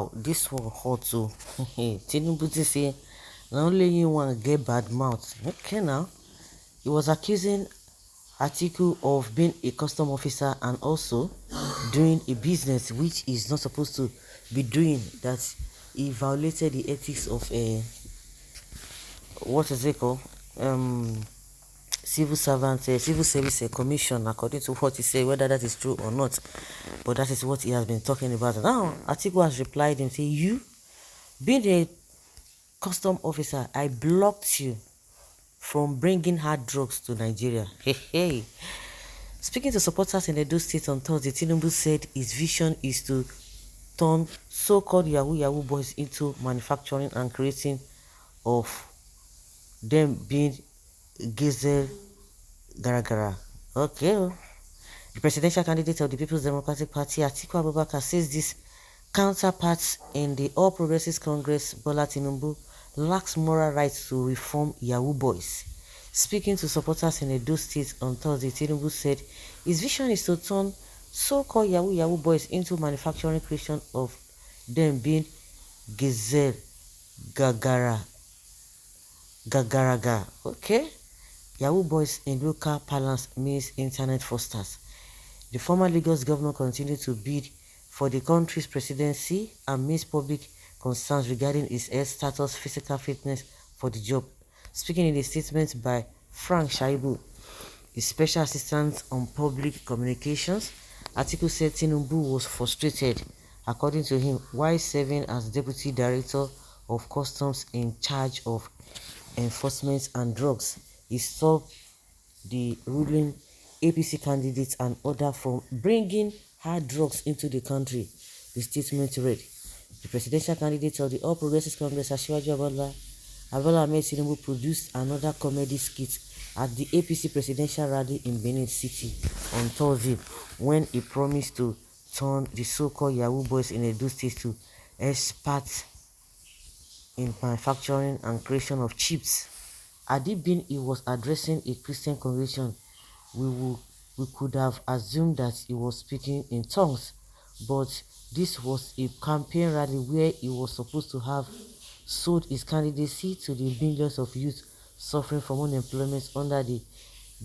Wow, this one hot too. Tinubu say, not only you want to get bad mouth. Okay now. He was accusing Atiku of being a custom officer and also doing a business which he's not supposed to be doing. That he violated the ethics of a what is it called? Civil servant, civil service commission, according to what he said, whether that is true or not. But that is what he has been talking about. Now, Atiku has replied and say, you being a custom officer, I blocked you from bringing hard drugs to Nigeria. Hey, hey. Speaking to supporters in Edo State on Thursday, Tinubu said his vision is to turn so-called Yahoo Yahoo boys into manufacturing and creating of them being Gizel Garagara. Okay. The presidential candidate of the People's Democratic Party, Atiku Abubakar, says this counterparts in the All Progressives Congress, Bola Tinubu, lacks moral rights to reform Yahoo boys. Speaking to supporters in Edo State on Thursday, Tinubu said his vision is to turn so-called Yahoo Yahoo boys into manufacturing creation of them being Gizel Gagaraga. Okay? Yahoo boys in local parlance means internet fraudsters. The former Lagos governor continued to bid for the country's presidency amidst public concerns regarding his health status, physical fitness for the job. Speaking in a statement by Frank Shaibu, his special assistant on public communications, Atiku said Tinubu was frustrated, according to him, while serving as deputy director of customs in charge of enforcement and drugs. He stopped the ruling APC candidates and order from bringing hard drugs into the country. The statement read, the presidential candidate of the All Progressives Congress, Asiwaju Abola Ahmed Tinubu, produced another comedy skit at the APC presidential rally in Benin City on Thursday when he promised to turn the so-called Yahoo boys in Edo State to experts in manufacturing and creation of chips. Had it been he was addressing a Christian congregation, we could have assumed that he was speaking in tongues, but this was a campaign rally where he was supposed to have sold his candidacy to the millions of youth suffering from unemployment under the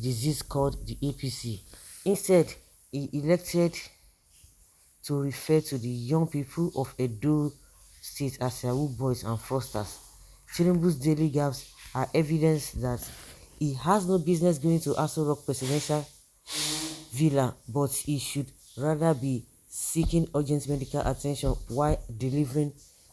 disease called the APC. Instead, he elected to refer to the young people of Edo State as Yahoo boys and fraudsters. Tinubu's daily gaps are evidence that he has no business going to Aso Rock presidential villa, but he should rather be seeking urgent medical attention while delivering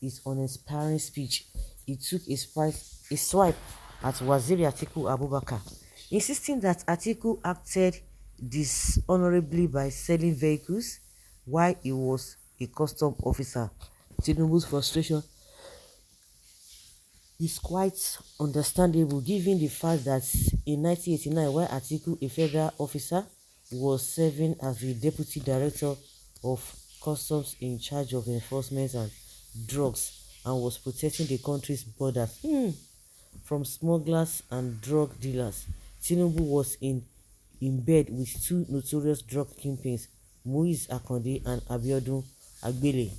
his uninspiring speech. He took a swipe at Waziri Atiku Abubakar, insisting that Atiku acted dishonorably by selling vehicles while he was a custom officer. Tinubu's frustration is quite understandable given the fact that in 1989, while Atiku, a federal officer, was serving as the deputy director of customs in charge of enforcement and drugs and was protecting the country's borders from smugglers and drug dealers. Tinubu was in bed with two notorious drug kingpins, Muiz Akande and Abiodun Agbele.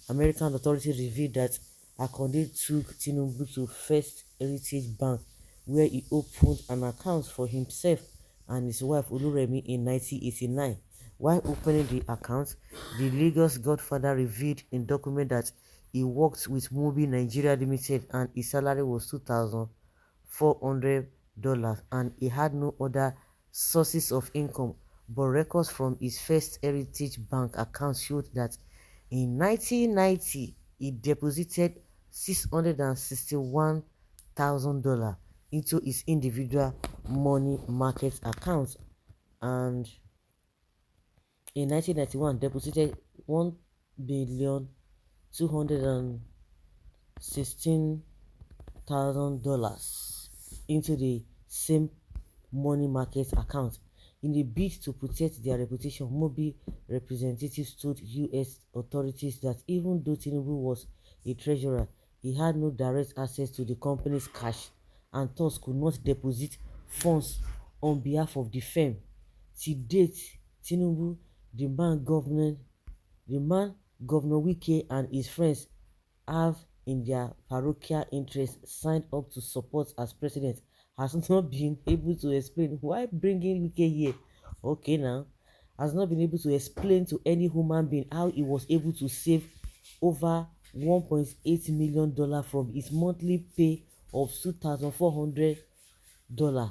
American authorities revealed that Akande took Tinubu to First Heritage Bank, where he opened an account for himself and his wife Oluremi in 1989. While opening the account, the Lagos godfather revealed in document that he worked with Mobi Nigeria Limited and his salary was $2,400 and he had no other sources of income. But records from his First Heritage Bank account showed that in 1990, he deposited $661,000 into his individual money market account and in 1991 deposited $1,216,000 into the same money market account. In a bid to protect their reputation, Mobi representatives told U.S. authorities that even though Tinubu was a treasurer, he had no direct access to the company's cash and thus could not deposit funds on behalf of the firm. To date, Tinubu, the man Governor Wike and his friends have in their parochial interest signed up to support as president has not been able to explain why bringing Wike here. Okay now, has not been able to explain to any human being how he was able to save over $1.8 million from his monthly pay of $2,400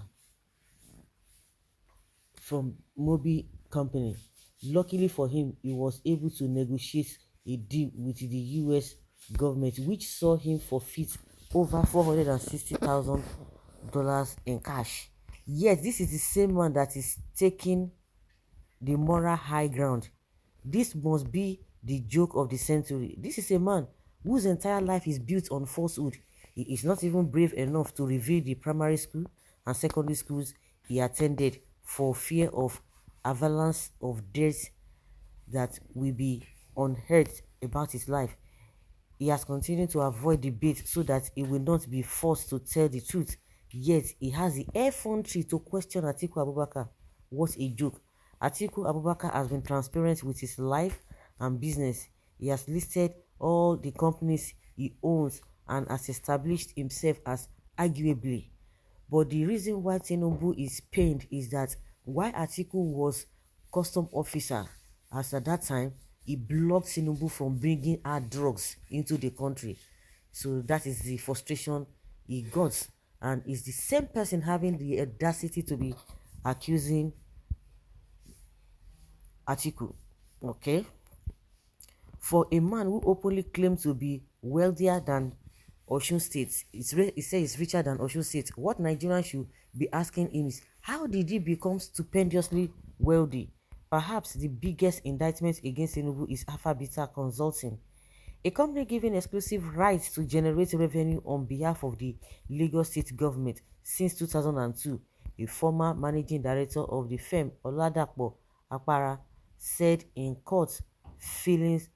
from Mobi company. Luckily for him, he was able to negotiate a deal with the US government, which saw him forfeit over $460,000 in cash. Yes, this is the same man that is taking the moral high ground. This must be the joke of the century. This is a man whose entire life is built on falsehood. He is not even brave enough to reveal the primary school and secondary schools he attended for fear of avalanche of deaths that will be unearthed about his life. He has continued to avoid debate so that he will not be forced to tell the truth. Yet he has the effrontery to question Atiku Abubakar. What a joke. Atiku Abubakar has been transparent with his life and business. He has listed all the companies he owns and has established himself as arguably. But the reason why Tinubu is pained is that while Atiku was custom officer, as at that time, he blocked Tinubu from bringing hard drugs into the country. So that is the frustration he got. And is the same person having the audacity to be accusing Atiku. Okay? For a man who openly claimed to be wealthier than Osun State, he says he's richer than Osun State. What Nigerians should be asking him is, how did he become stupendously wealthy? Perhaps the biggest indictment against Tinubu is Alpha Beta Consulting, a company given exclusive rights to generate revenue on behalf of the Lagos State government since 2002. A former managing director of the firm, Oladapo Akpara, said in court filings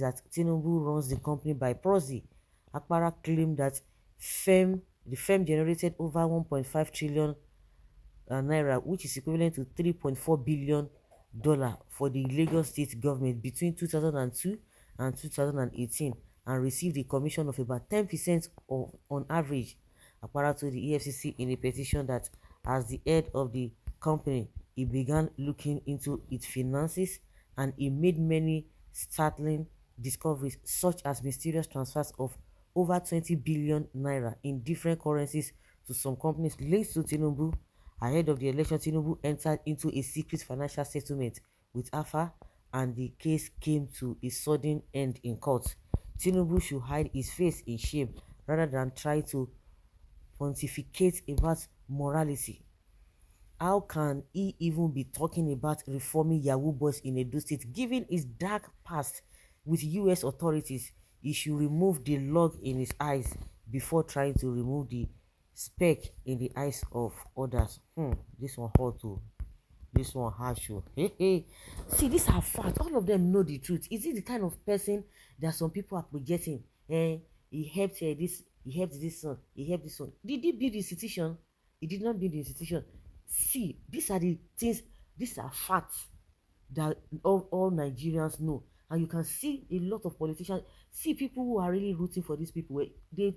that Tinubu runs the company by proxy. Akpara claimed that the firm generated over 1.5 trillion naira, which is equivalent to $3.4 billion for the Lagos State government between 2002 and 2018, and received a commission of about 10% on average. Akpara told the EFCC in a petition that as the head of the company, he began looking into its finances and he made many startling discoveries, such as mysterious transfers of over 20 billion naira in different currencies to some companies linked to Tinubu. Ahead of the election, Tinubu entered into a secret financial settlement with Alpha, and the case came to a sudden end in court. Tinubu should hide his face in shame rather than try to pontificate about morality. How can he even be talking about reforming Yahoo boys in Edo State, given his dark past with US authorities? He should remove the log in his eyes before trying to remove the speck in the eyes of others. This one hot too. This one harsh. Hey, hey. See, these are facts. All of them know the truth. Is it the kind of person that some people are projecting? He helped this, he helped this son, he helped this one. Did he build the institution? He did not build the institution. See, these are the things, these are facts that all Nigerians know. And you can see a lot of politicians, see people who are really rooting for these people.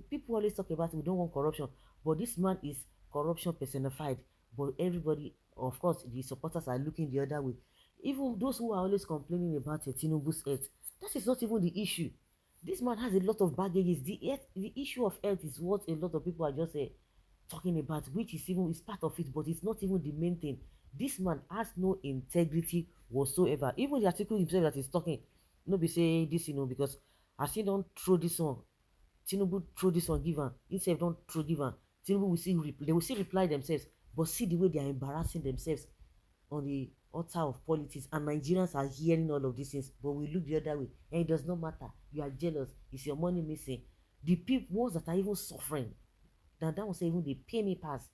People always talk about we don't want corruption, but this man is corruption personified. But everybody, of course, the supporters are looking the other way. Even those who are always complaining about Tinubu's health, that is not even the issue. This man has a lot of baggages. The issue of health is what a lot of people are just talking about, which is part of it, but it's not even the main thing. This man has no integrity whatsoever. Even the article himself that is talking, no be say this, because as he don't throw this one, Tinubu throw this one, give am. Himself don't throw give am. Tinubu will see they will still reply themselves, but see the way they are embarrassing themselves on the altar of politics, and Nigerians are hearing all of these things, but we look the other way, and it does not matter. You are jealous. Is your money missing? The people ones that are even suffering, that was even they pay me pass.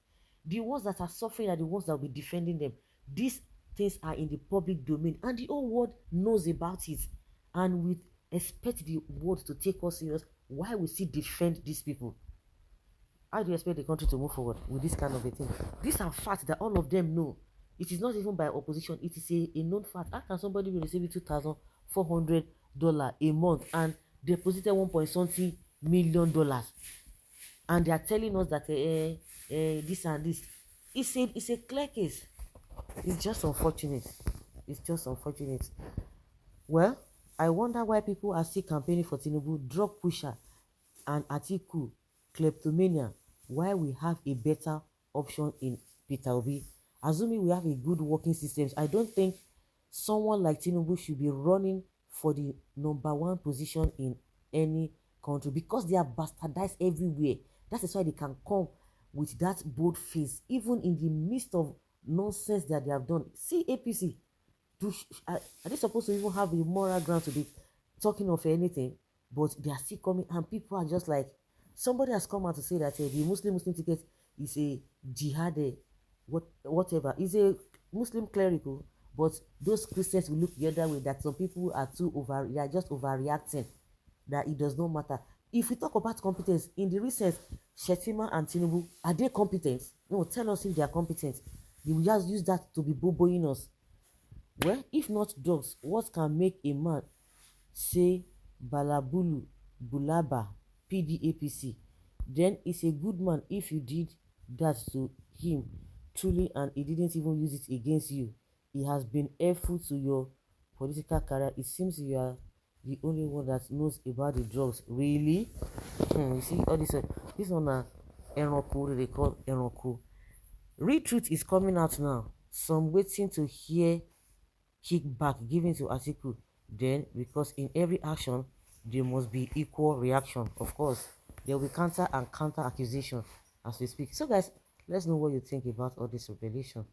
The ones that are suffering are the ones that will be defending them. These things are in the public domain, and the whole world knows about it. And we expect the world to take us serious. Why we still defend these people? How do you expect the country to move forward with this kind of a thing? These are facts that all of them know. It is not even by opposition. It is a known fact. How can somebody be receiving $2,400 dollar a month and deposited 1 point something million dollars, and they are telling us that this and this. It's a clear case. It's just unfortunate. It's just unfortunate. Well, I wonder why people are still campaigning for Tinubu, drug pusher, and Atiku, kleptomania, while we have a better option in Peter Obi. Assuming we have a good working systems, I don't think someone like Tinubu should be running for the #1 position in any country because they are bastardized everywhere. That is why they can come with that bold face, even in the midst of nonsense that they have done. See APC, are they supposed to even have a moral ground to be talking of anything? But they are still coming, and people are just like, somebody has come out to say that the Muslim ticket is a jihad, whatever, is a Muslim clerical, but those Christians will look the other way, that some people are too over, they are just overreacting, that it does not matter. If we talk about competence in the recent, Shetima and Tinubu, are they competent? No, tell us if they are competent. They will just use that to be boboing us. Well, if not drugs, what can make a man say balabulu, bulaba, PDAPC? Then he's a good man if you did that to him truly and he didn't even use it against you. He has been helpful to your political career. It seems you are the only one that knows about the drugs. Really? You see all this. This one Enroku, they call Enroku. Real truth is coming out now. Some waiting to hear kickback given to Atiku, then because in every action there must be equal reaction. Of course, there will be counter and counter accusation as we speak. So guys, let's know what you think about all this revelation.